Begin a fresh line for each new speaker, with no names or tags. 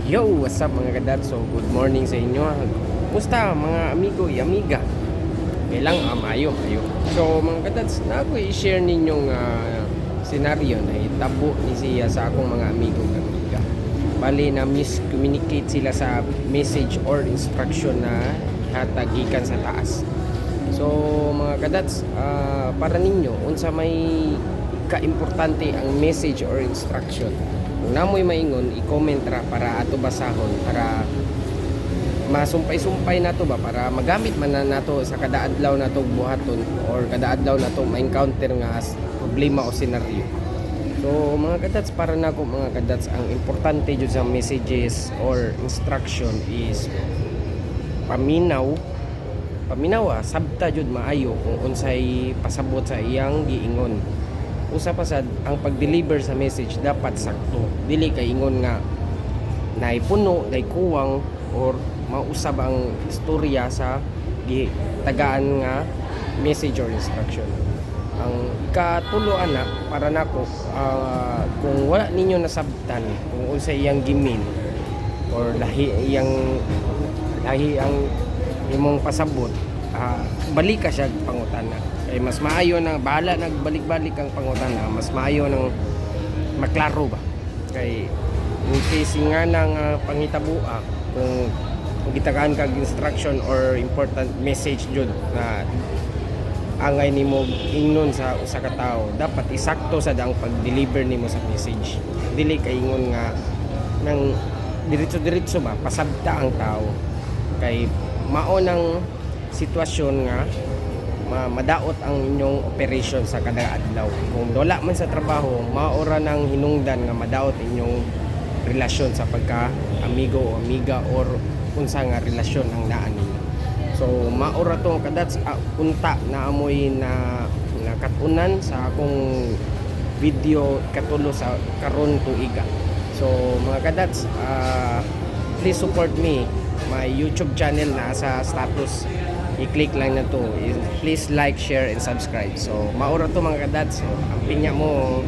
Yo, what's up mga kadad? So, good morning sa inyo. Kumusta mga amigo, amiga? Kailang mayo. So, mga kadad, na ako i-share ninyong senaryo na itabo ni siya sa akong mga amigo amiga. Bali na miscommunicate sila sa message or instruction na hatagikan sa taas. So, mga kadads, para ninyo, unsa may kaimportante ang message or instruction. Kung namoy maingon, i-comment ra para ato basahon, para masumpay-sumpay nato ba, para magamit man na nato sa kada adlaw nato buhaton or kada adlaw nato ma-encounter nga problema o senaryo. So mga kadads, para nako mga kadads, ang importante jud sa messages or instruction is paminaw sabta jud maayo kung unsay pasabot sa iyang giingon. Usa pa sad, ang pag-deliver sa message dapat sakto, dili kay ingon nga naipuno, kuwang or mausab ang istorya sa tagaan nga message or instruction. Ang ikatulo anak para nako, kung wala ninyo nasabtan kung unsay iyang gimin or lahi ang imong pasabot, balik ka siya pangutana. Kay mas maayo na bahala nagbalik-balik ang pangutana, mas maayo nang maklaro ba. Kay in case nga nang pangitabua, kung gitagaan kag instruction or important message jud na angay nimo ingnon sa usa ka tawo, dapat isakto sa ang pag-deliver nimo sa message. Dili kay ingon nga nang diretso ba pasabta ang tawo. Kay mao nang sitwasyon nga madaot ang inyong operation sa kada adlaw. Kung wala man sa trabaho, maora nang hinungdan nga madaot inyong relasyon sa pagka amigo o amiga or unsa nga relasyon ang naa ninyo. So maora to kadats unta na amoy na nakatunan sa akong video katulo sa karon tuiga. So mga kadats, please support me, my YouTube channel na sa status, i-click lang na to. Please like, share and subscribe. So maura to mga kadads. So ang pinya mo